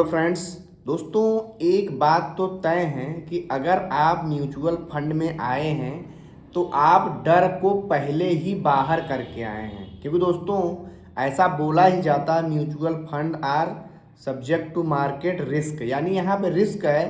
तो फ्रेंड्स, दोस्तों, एक बात तो तय है कि अगर आप म्यूचुअल फंड में आए हैं तो आप डर को पहले ही बाहर करके आए हैं। क्योंकि दोस्तों, ऐसा बोला ही जाता है mutual fund are subject to market risk, यानी यहाँ पे रिस्क है,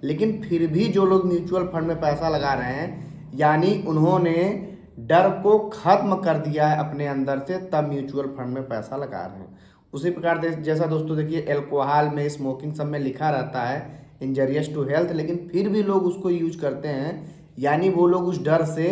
लेकिन फिर भी जो लोग म्यूचुअल फंड में पैसा लगा रहे हैं यानी उन्होंने डर को खत्म कर दिया है अपने अंदर से, तब म्यूचुअल फंड में पैसा लगा रहे हैं। उसी प्रकार जैसा दोस्तों देखिए, अल्कोहल में, स्मोकिंग सब में लिखा रहता है इंजरियस टू हेल्थ, लेकिन फिर भी लोग उसको यूज करते हैं, यानी वो लोग उस डर से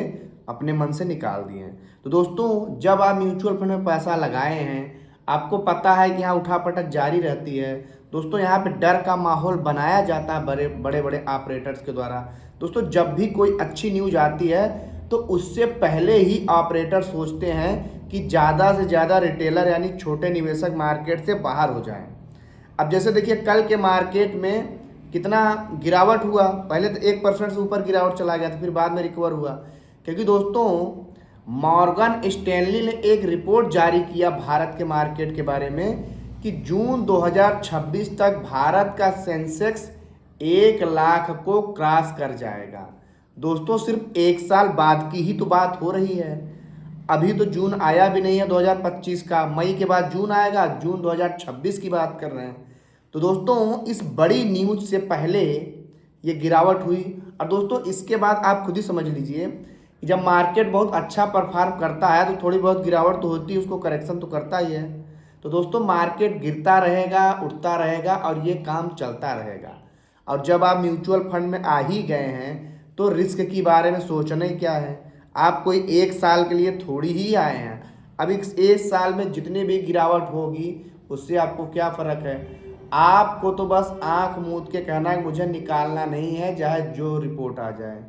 अपने मन से निकाल दिए हैं। तो दोस्तों, जब आप म्यूचुअल फंड में पैसा लगाए हैं, आपको पता है कि यहाँ उठापटक जारी रहती है। दोस्तों, यहाँ पे डर का माहौल बनाया जाता है बड़े बड़े ऑपरेटर्स के द्वारा। दोस्तों, जब भी कोई अच्छी न्यूज आती है तो उससे पहले ही ऑपरेटर सोचते हैं कि ज़्यादा से ज़्यादा रिटेलर यानी छोटे निवेशक मार्केट से बाहर हो जाएं। अब जैसे देखिए, कल के मार्केट में कितना गिरावट हुआ। पहले तो 1% से ऊपर गिरावट चला गया था, फिर बाद में रिकवर हुआ। क्योंकि दोस्तों, मॉर्गन स्टैनली ने एक रिपोर्ट जारी किया भारत के मार्केट के बारे में कि जून 2026 तक भारत का सेंसेक्स 1 लाख को क्रॉस कर जाएगा। दोस्तों, सिर्फ 1 साल बाद की ही तो बात हो रही है। अभी तो जून आया भी नहीं है 2025 का, मई के बाद जून आएगा, जून 2026 की बात कर रहे हैं। तो दोस्तों, इस बड़ी न्यूज से पहले ये गिरावट हुई। और दोस्तों, इसके बाद आप खुद ही समझ लीजिए कि जब मार्केट बहुत अच्छा परफॉर्म करता है तो थोड़ी बहुत गिरावट तो होती है, उसको करेक्शन तो करता ही है। तो दोस्तों, मार्केट गिरता रहेगा, उठता रहेगा और ये काम चलता रहेगा। और जब आप म्यूचुअल फंड में आ ही गए हैं तो रिस्क के बारे में सोचना ही क्या है। आप कोई 1 साल के लिए थोड़ी ही आए हैं। अब इस 1 साल में जितनी भी गिरावट होगी उससे आपको क्या फ़र्क है। आपको तो बस आंख मूंद के कहना है मुझे निकालना नहीं है, चाहे जो रिपोर्ट आ जाए।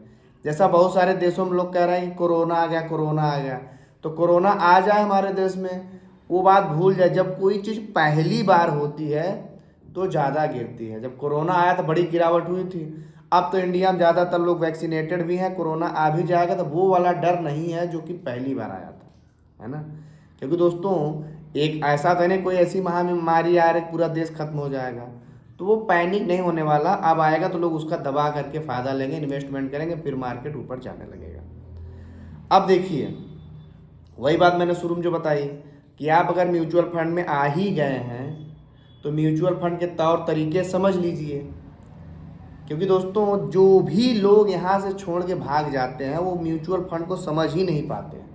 जैसा बहुत सारे देशों में लोग कह रहे हैं कि कोरोना आ गया, कोरोना आ गया। तो कोरोना आ जाए हमारे देश में, वो बात भूल जाए। जब कोई चीज़ पहली बार होती है तो ज़्यादा गिरती है। जब कोरोना आया तो बड़ी गिरावट हुई थी। अब तो इंडिया में ज़्यादातर लोग वैक्सीनेटेड भी हैं, कोरोना आ भी जाएगा तो वो वाला डर नहीं है जो कि पहली बार आया था, है ना। क्योंकि दोस्तों, एक ऐसा तो नहीं कोई ऐसी महामारी आ रही पूरा देश खत्म हो जाएगा, तो वो पैनिक नहीं होने वाला। अब आएगा तो लोग उसका दबा करके फ़ायदा लेंगे, इन्वेस्टमेंट करेंगे, फिर मार्केट ऊपर जाने लगेगा। अब देखिए, वही बात मैंने शुरू में जो बताई कि आप अगर म्यूचुअल फंड में आ ही गए हैं तो म्यूचुअल फंड के तौर तरीके समझ लीजिए। क्योंकि दोस्तों, जो भी लोग यहाँ से छोड़ के भाग जाते हैं वो म्यूचुअल फंड को समझ ही नहीं पाते हैं।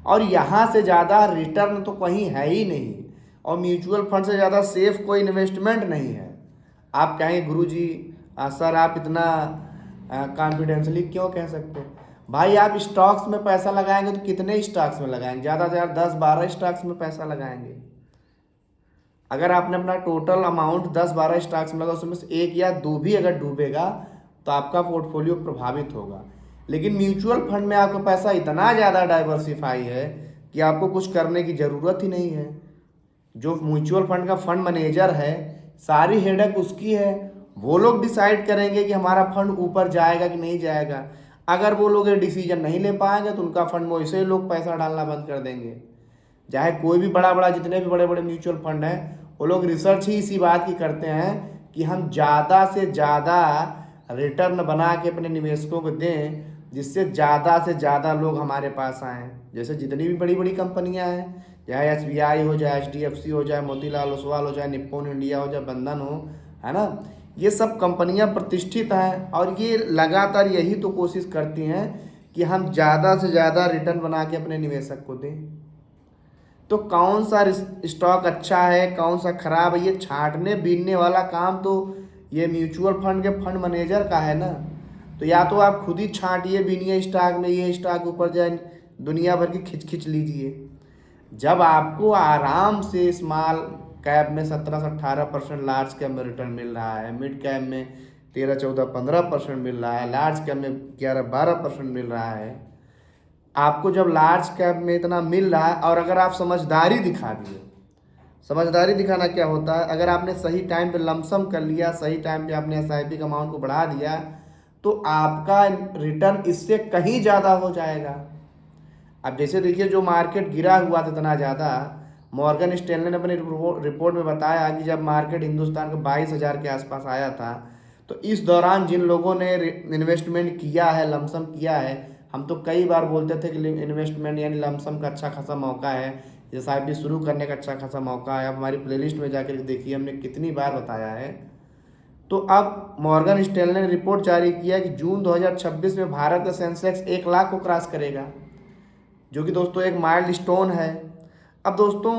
और यहाँ से ज़्यादा रिटर्न तो कहीं है ही नहीं, और म्यूचुअल फंड से ज़्यादा सेफ कोई इन्वेस्टमेंट नहीं है। आप कहेंगे गुरुजी सर आप इतना कॉन्फिडेंशली क्यों कह सकते हैं। भाई, आप स्टॉक्स में पैसा लगाएंगे तो कितने स्टॉक्स में लगाएंगे? ज़्यादा से ज़्यादा 10-12 स्टॉक्स में पैसा लगाएंगे। अगर आपने अपना टोटल अमाउंट 10-12 स्टॉक्स में लगा, उसमें से 1 या 2 भी अगर डूबेगा तो आपका पोर्टफोलियो प्रभावित होगा। लेकिन म्यूचुअल फंड में आपका पैसा इतना ज़्यादा डाइवर्सिफाई है कि आपको कुछ करने की ज़रूरत ही नहीं है। जो म्यूचुअल फंड का फंड मैनेजर है, सारी हेडेक उसकी है। वो लोग डिसाइड करेंगे कि हमारा फंड ऊपर जाएगा कि नहीं जाएगा। अगर वो लोग ये डिसीजन नहीं ले पाएंगे तो उनका फंड में वैसे ही लोग पैसा डालना बंद कर देंगे। चाहे कोई भी बड़ा जितने भी बड़े बड़े म्यूचुअल फंड हैं, वो लोग रिसर्च ही इसी बात की करते हैं कि हम ज़्यादा से ज़्यादा रिटर्न बना के अपने निवेशकों को दें, जिससे ज़्यादा से ज़्यादा लोग हमारे पास आएँ। जैसे जितनी भी बड़ी बड़ी कंपनियां हैं, चाहे SBI हो, चाहे HDFC हो, चाहे मोतीलाल ओसवाल हो, चाहे निप्पॉन इंडिया हो, चाहे बंधन हो, है ना, ये सब कंपनियां प्रतिष्ठित हैं और ये लगातार यही तो कोशिश करती हैं कि हम ज़्यादा से ज़्यादा रिटर्न बना के अपने निवेशक को दें। तो कौन सा स्टॉक अच्छा है, कौन सा खराब है, ये छांटने बीनने वाला काम तो ये म्यूचुअल फंड के फंड मैनेजर का है ना। तो या तो आप खुद ही छांटिए बीनिए स्टॉक में, ये स्टॉक ऊपर जाए, दुनिया भर की खिंच लीजिए। जब आपको आराम से स्मॉल कैप में 17 से 18% लार्ज कैप में रिटर्न मिल रहा है, मिड कैप में 13, 14, 15% मिल रहा है, लार्ज कैप में 11, 12% मिल रहा है। आपको जब लार्ज कैप में इतना मिल रहा है और अगर आप समझदारी दिखा दिए, समझदारी दिखाना क्या होता है, अगर आपने सही टाइम पे लमसम कर लिया, सही टाइम पे आपने SIP का अमाउंट को बढ़ा दिया, तो आपका रिटर्न इससे कहीं ज़्यादा हो जाएगा। अब जैसे देखिए, जो मार्केट गिरा हुआ था इतना ज़्यादा, मॉर्गन स्टैनली ने अपनी रिपोर्ट में बताया कि जब मार्केट हिंदुस्तान के 22,000 के आसपास आया था, तो इस दौरान जिन लोगों ने इन्वेस्टमेंट किया है, लमसम किया है, हम तो कई बार बोलते थे कि इन्वेस्टमेंट यानी लमसम का अच्छा खासा मौका है, एसआईपी शुरू करने का अच्छा खासा मौका है। अब हमारी प्लेलिस्ट में जाकर देखिए, हमने कितनी बार बताया है। तो अब मॉर्गन स्टैनली ने रिपोर्ट जारी किया कि जून 2026 में भारत का सेंसेक्स 1 लाख को क्रॉस करेगा, जो कि दोस्तों एक माइलस्टोन है। अब दोस्तों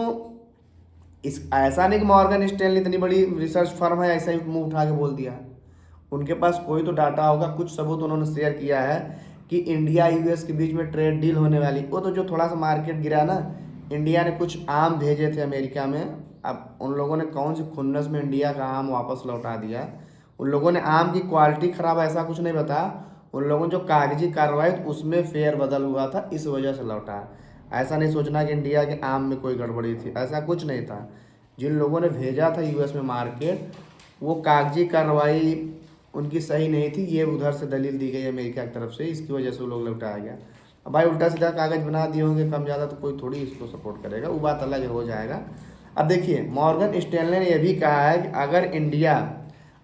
इस ऐसा नहीं कि मॉर्गन स्टैनली इतनी बड़ी रिसर्च फर्म है ऐसा ही मुंह उठा के बोल दिया। उनके पास कोई तो डाटा होगा, कुछ सबूत उन्होंने शेयर किया है कि इंडिया यूएस के बीच में ट्रेड डील होने वाली। वो तो जो थोड़ा सा मार्केट गिरा ना, इंडिया ने कुछ आम भेजे थे अमेरिका में, अब उन लोगों ने कौन सी खुन्नस में इंडिया का आम वापस लौटा दिया। उन लोगों ने आम की क्वालिटी ख़राब ऐसा कुछ नहीं बताया, उन लोगों ने जो कागजी कार्रवाई उसमें फेर बदल हुआ था, इस वजह से लौटा। ऐसा नहीं सोचना कि इंडिया के आम में कोई गड़बड़ी थी, ऐसा कुछ नहीं था। जिन लोगों ने भेजा था यूएस में मार्केट, वो कागजी कार्रवाई उनकी सही नहीं थी, ये उधर से दलील दी गई अमेरिका की तरफ से, इसकी वजह से वो लोग लौटाया गया। अब भाई उल्टा सीधा कागज़ बना दिए होंगे कम ज़्यादा, तो कोई थोड़ी इसको सपोर्ट करेगा, वो बात अलग हो जाएगा। अब देखिए मॉर्गन स्टैनली ने यह भी कहा है कि अगर इंडिया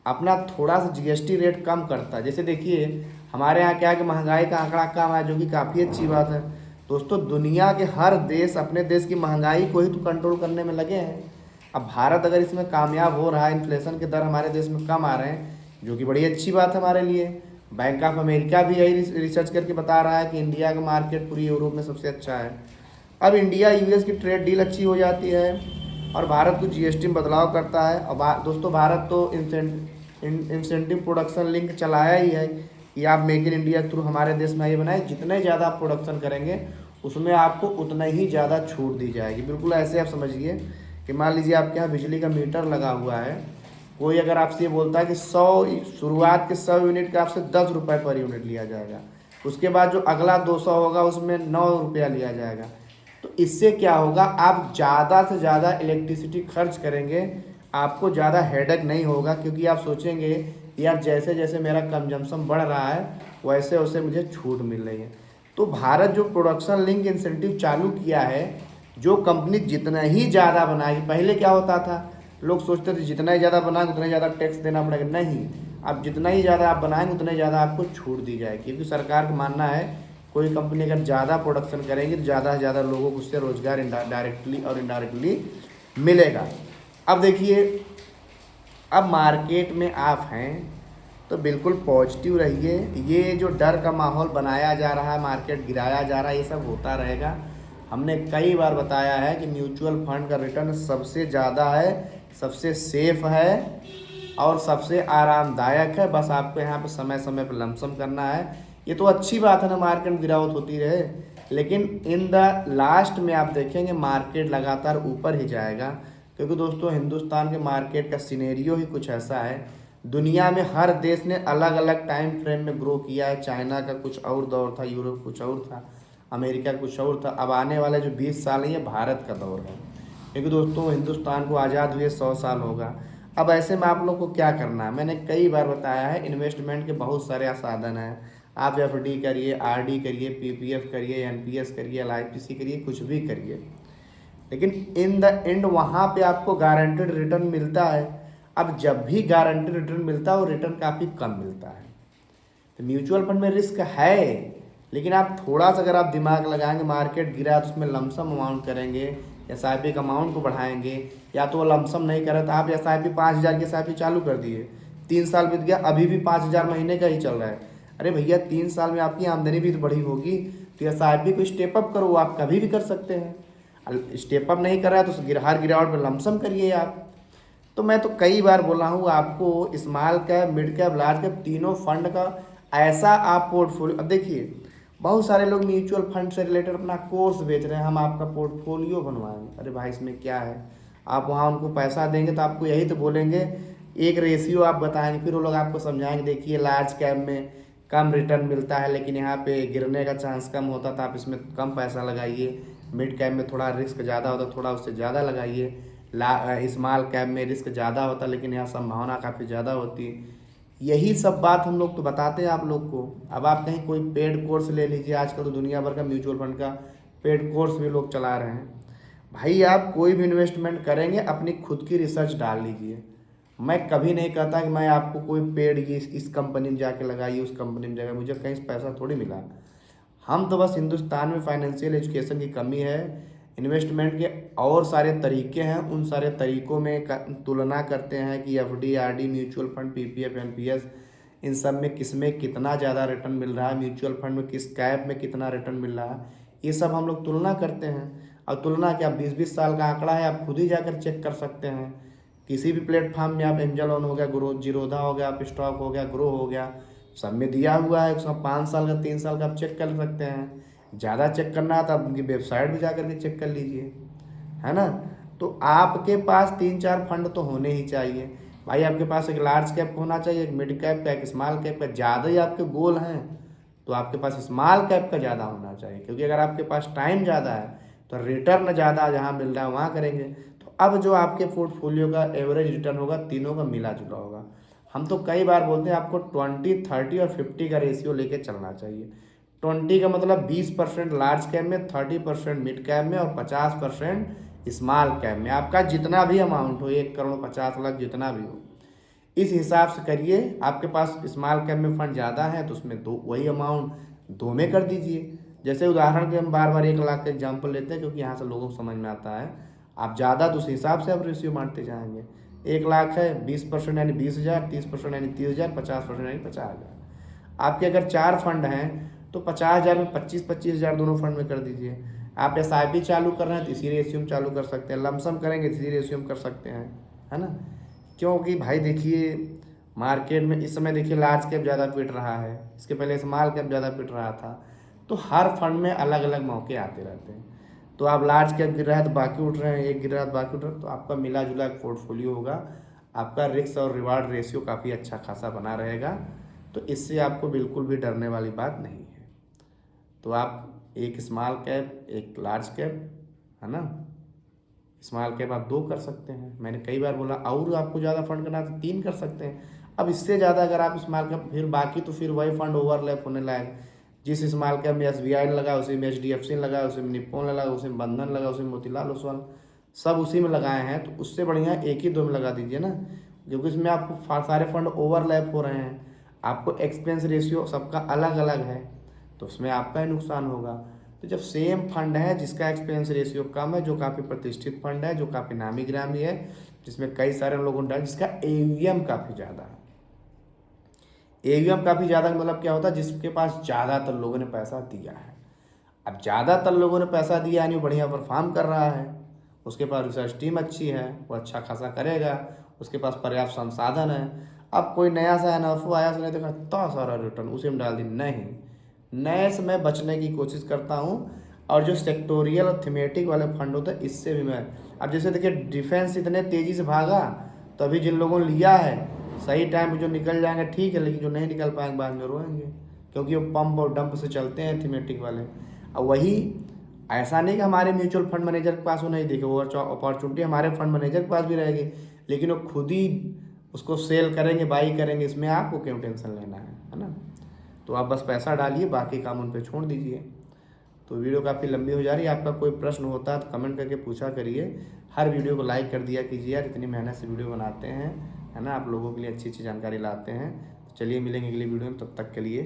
अपना थोड़ा सा जीएसटी रेट कम करता, जैसे देखिए हमारे यहाँ क्या है कि महंगाई का आंकड़ा कम है, जो कि काफ़ी अच्छी बात है। दोस्तों दुनिया के हर देश अपने देश की महंगाई को ही तो कंट्रोल करने में लगे हैं। अब भारत अगर इसमें कामयाब हो रहा है, इन्फ्लेशन के दर हमारे देश में कम आ रहे हैं, जो कि बड़ी अच्छी बात है हमारे लिए। बैंक ऑफ अमेरिका भी यही रिसर्च करके बता रहा है कि इंडिया का मार्केट पूरी यूरोप में सबसे अच्छा है। अब इंडिया यूएस की ट्रेड डील अच्छी हो जाती है और भारत को जीएसटी में बदलाव करता है। और दोस्तों भारत तो इंसेंटिव प्रोडक्शन लिंक चलाया ही है कि आप मेक इन इंडिया के थ्रू हमारे देश में ये बनाए, जितने ज़्यादा आप प्रोडक्शन करेंगे उसमें आपको उतना ही ज़्यादा छूट दी जाएगी। बिल्कुल ऐसे आप समझिए कि मान लीजिए आपके यहाँ बिजली का मीटर लगा हुआ है, कोई अगर आपसे ये बोलता है कि 100 शुरुआत के 100 यूनिट का आपसे 10 रुपये पर यूनिट लिया जाएगा, उसके बाद जो अगला 200 होगा उसमें 9 रुपया लिया जाएगा, तो इससे क्या होगा, आप ज़्यादा से ज़्यादा इलेक्ट्रिसिटी खर्च करेंगे, आपको ज़्यादा हेडेक नहीं होगा, क्योंकि आप सोचेंगे यार जैसे जैसे मेरा कंजम्पशन बढ़ रहा है वैसे वैसे मुझे छूट मिल रही है। तो भारत जो प्रोडक्शन लिंक इंसेंटिव चालू किया है, जो कंपनी जितना ही ज़्यादा बनाएगी, पहले क्या होता था लोग सोचते थे जितना ही ज़्यादा बनाएंगे उतना ही ज़्यादा टैक्स देना पड़ेगा, नहीं, अब जितना ही ज़्यादा आप बनाएंगे उतना ही ज़्यादा आपको छूट दी जाएगी। क्योंकि सरकार का मानना है कोई कंपनी अगर ज़्यादा प्रोडक्शन करेगी तो ज़्यादा से ज़्यादा लोगों को उससे रोज़गार डायरेक्टली और इनडायरेक्टली मिलेगा। अब देखिए, अब मार्केट में आप हैं तो बिल्कुल पॉजिटिव रहिए। ये जो डर का माहौल बनाया जा रहा है, मार्केट गिराया जा रहा है, ये सब होता रहेगा। हमने कई बार बताया है कि म्यूचुअल फंड का रिटर्न सबसे ज़्यादा है, सबसे सेफ है और सबसे आरामदायक है। बस आपको यहाँ पे समय समय पर लमसम करना है। ये तो अच्छी बात है ना, मार्केट में गिरावट होती रहे, लेकिन इन द लास्ट में आप देखेंगे मार्केट लगातार ऊपर ही जाएगा। क्योंकि दोस्तों हिंदुस्तान के मार्केट का सिनेरियो ही कुछ ऐसा है, दुनिया में हर देश ने अलग अलग टाइम फ्रेम में ग्रो किया है। चाइना का कुछ और दौर था, यूरोप कुछ और था, अमेरिका कुछ और था। अब आने वाले जो 20 साल है ये भारत का दौर है, क्योंकि दोस्तों हिंदुस्तान को आज़ाद हुए 100 साल होगा। अब ऐसे में आप लोग को क्या करना है, मैंने कई बार बताया है, इन्वेस्टमेंट के बहुत सारे साधन हैं। आप एफडी करिए, आरडी करिए, पीपीएफ करिए, एनपीएस करिए, एलआईपीसी करिए, कुछ भी करिए, लेकिन इन द एंड वहाँ पे आपको गारंटेड रिटर्न मिलता है। अब जब भी गारंटेड रिटर्न मिलता है वो रिटर्न काफ़ी कम मिलता है। तो म्यूचुअल फंड में रिस्क है, लेकिन आप थोड़ा सा अगर आप दिमाग लगाएंगे, मार्केट गिरा तो उसमें लमसम अमाउंट करेंगे, एसआईपी का अमाउंट को बढ़ाएंगे, या तो वो लमसम नहीं करे तो आप एसआईपी 5,000 की एसआईपी चालू कर दिए, 3 साल बीत गया, अभी भी 5,000 महीने का ही चल रहा है। अरे भैया 3 साल में आपकी आमदनी भी तो बढ़ी होगी, तो एसआईपी को स्टेप अप करो, आप कभी भी कर सकते हैं। स्टेप अप नहीं कर रहा है तो हर गिरावट में लमसम करिए आप। तो मैं तो कई बार बोला हूँ आपको, small cap, mid cap, large cap, तीनों फंड का ऐसा आप पोर्टफोलियो। अब देखिए बहुत सारे लोग म्यूचुअल फंड से रिलेटेड अपना कोर्स बेच रहे हैं, हम आपका पोर्टफोलियो बनवाएंगे। अरे भाई इसमें क्या है, आप वहाँ उनको पैसा देंगे तो आपको यही तो बोलेंगे, एक रेशियो आप बताएंगे, फिर वो लोग आपको समझाएंगे देखिए लार्ज कैप में कम रिटर्न मिलता है लेकिन यहाँ पे गिरने का चांस कम होता था, आप इसमें कम पैसा लगाइए। मिड कैप में थोड़ा रिस्क ज़्यादा होता, थोड़ा उससे ज़्यादा लगाइए। स्मॉल कैप में रिस्क ज़्यादा होता लेकिन यहाँ संभावना काफ़ी ज़्यादा होती है। यही सब बात हम लोग तो बताते हैं आप लोग को। अब आप कहीं कोई पेड कोर्स ले लीजिए, आजकल तो दुनिया भर का म्यूचुअल फंड का पेड कोर्स भी लोग चला रहे हैं। भाई आप कोई भी इन्वेस्टमेंट करेंगे अपनी खुद की रिसर्च डाल लीजिए। मैं कभी नहीं कहता कि मैं आपको कोई पेड ये इस कंपनी में जाके लगाइए, उस कंपनी में जाकर, मुझे कहीं से पैसा थोड़ी मिला। हम तो बस हिंदुस्तान में फाइनेंशियल एजुकेशन की कमी है। इन्वेस्टमेंट के और सारे तरीके हैं, उन सारे तरीकों में तुलना करते हैं कि FD, RD, mutual fund, PPF, NPS, इन सब में किस में कितना ज़्यादा रिटर्न मिल रहा है, म्यूचुअल फंड में किस कैप में कितना रिटर्न मिल रहा है, ये सब हम लोग तुलना करते हैं। और तुलना क्या 20-20 साल का आंकड़ा है, आप खुद ही जाकर चेक कर सकते हैं। किसी भी प्लेटफॉर्म में आप एंजल ऑन हो गया, ग्रो जीरोधा हो गया, आप स्टॉक हो गया, ग्रो हो गया, सब में दिया हुआ है। उसका 5 साल का 3 साल का आप चेक कर सकते हैं। ज़्यादा चेक करना है तो आप उनकी वेबसाइट भी जा करके चेक कर लीजिए, है ना। तो आपके पास 3-4 फंड तो होने ही चाहिए भाई। आपके पास एक लार्ज कैप होना चाहिए, एक मिड कैप का, एक स्मॉल कैप का। ज़्यादा ही आपके गोल हैं तो आपके पास स्मॉल कैप का ज़्यादा होना चाहिए, क्योंकि अगर आपके पास टाइम ज़्यादा है तो रिटर्न ज़्यादा जहाँ मिल रहा है वहाँ करेंगे। तो अब जो आपके पोर्टफोलियो का एवरेज रिटर्न होगा तीनों का मिला जुला होगा। हम तो कई बार बोलते हैं आपको 20, 30 और 50 का रेशियो लेके चलना चाहिए। 20 का मतलब 20% लार्ज कैप में, 30% मिड कैप में और 50% स्मॉल कैप में। आपका जितना भी अमाउंट हो, 1 करोड़ 50 लाख जितना भी हो, इस हिसाब से करिए। आपके पास स्मॉल कैप में फंड ज़्यादा है तो उसमें दो वही अमाउंट 2 में कर दीजिए। जैसे उदाहरण के हम बार बार 1 लाख का एग्जाम्पल लेते हैं क्योंकि यहाँ से लोगों को समझ में आता है। आप ज़्यादा तो उस हिसाब से आप रेशियो बांटते जाएंगे। 1 लाख है, 20% यानी 20,000, 30% यानी 30,000, 50% यानी 50,000। आपके अगर 4 फंड हैं तो 50,000 में 25,000 दोनों फंड में कर दीजिए। आप SIP चालू कर रहे हैं तो इसी रेशियो में चालू कर सकते हैं, लमसम करेंगे तो इसी रेशियो में कर सकते हैं, है ना। क्योंकि भाई देखिए मार्केट में इस समय देखिए लार्ज कैप ज़्यादा पिट रहा है, इसके पहले स्मॉल कैप ज़्यादा पिट रहा था। तो हर फंड में अलग अलग मौके आते रहते हैं। तो आप लार्ज कैप गिर रहा है तो बाकी उठ रहे हैं, एक गिर रहा है तो बाकी उठ रहे हैं, तो आपका मिला जुला एक पोर्टफोलियो होगा। आपका रिस्क और रिवार्ड रेशियो काफ़ी अच्छा खासा बना रहेगा। तो इससे आपको बिल्कुल भी डरने वाली बात नहीं है। तो आप एक स्मॉल कैप, एक लार्ज कैप, है ना, स्मॉल कैप आप 2 कर सकते हैं, मैंने कई बार बोला। और आपको ज़्यादा फंड करना है तो 3 कर सकते हैं। अब इससे ज़्यादा अगर आप स्मॉल कैप, फिर बाकी तो फिर वही फंड ओवरलैप होने लायक। जिस स्मॉल कैप में SBI लगा, उसी में HDFC लगा, उसी में निप्पॉन लगा, उसी में बंधन लगा, उसी में मोतीलाल ओसवाल, सब उसी में लगाए हैं। तो उससे बढ़िया 1 ही 2 में लगा दीजिए ना, क्योंकि इसमें आपको सारे फंड ओवरलैप हो रहे हैं। आपको एक्सपेंस रेशियो सबका अलग अलग है तो उसमें आपका ही नुकसान होगा। तो जब सेम फंड है जिसका एक्सपेंस रेशियो कम है, जो काफ़ी प्रतिष्ठित फंड है, जो काफ़ी नामी गिरामी है, जिसमें कई सारे लोगों ने, जिसका AUM काफ़ी ज़्यादा है। AUM काफ़ी ज़्यादा मतलब क्या होता है, जिसके पास ज़्यादातर लोगों ने पैसा दिया है। अब ज़्यादातर लोगों ने पैसा दिया यानी वो बढ़िया परफॉर्म कर रहा है, उसके पास रिसर्च टीम अच्छी है, वो अच्छा खासा करेगा, उसके पास पर्याप्त संसाधन है। अब कोई नया सा NFO आया, उसने देखा इतना सारा रिटर्न, उसे में डाल दी, नहीं। नए से मैं बचने की कोशिश करता हूँ। और जो सेक्टोरियल और थीमेटिक वाले फंड होते हैं इससे भी मैं, अब जैसे देखिए डिफेंस इतने तेज़ी से भागा तो अभी जिन लोगों ने लिया है सही टाइम पे जो निकल जाएंगे ठीक है, लेकिन जो नहीं निकल पाएंगे बाद में रोएंगे, क्योंकि वो पंप और डंप से चलते हैं थीमेटिक वाले। और वही ऐसा नहीं कि हमारे म्यूचुअल फंड मैनेजर के पास वो नहीं दिखे, वो अपॉर्चुनिटी हमारे फंड मैनेजर के पास भी रहेगी, लेकिन वो खुद ही उसको सेल करेंगे, बाई करेंगे। इसमें आपको क्यों टेंशन लेना है ना। तो आप बस पैसा डालिए, बाकी काम उन पर छोड़ दीजिए। तो वीडियो काफ़ी लंबी हो जा रही है। आपका कोई प्रश्न होता है तो कमेंट करके पूछा करिए। हर वीडियो को लाइक कर दिया कीजिए यार, इतनी मेहनत से वीडियो बनाते हैं, है ना, आप लोगों के लिए अच्छी अच्छी जानकारी लाते हैं। तो चलिए मिलेंगे अगली वीडियो में, तब तक के लिए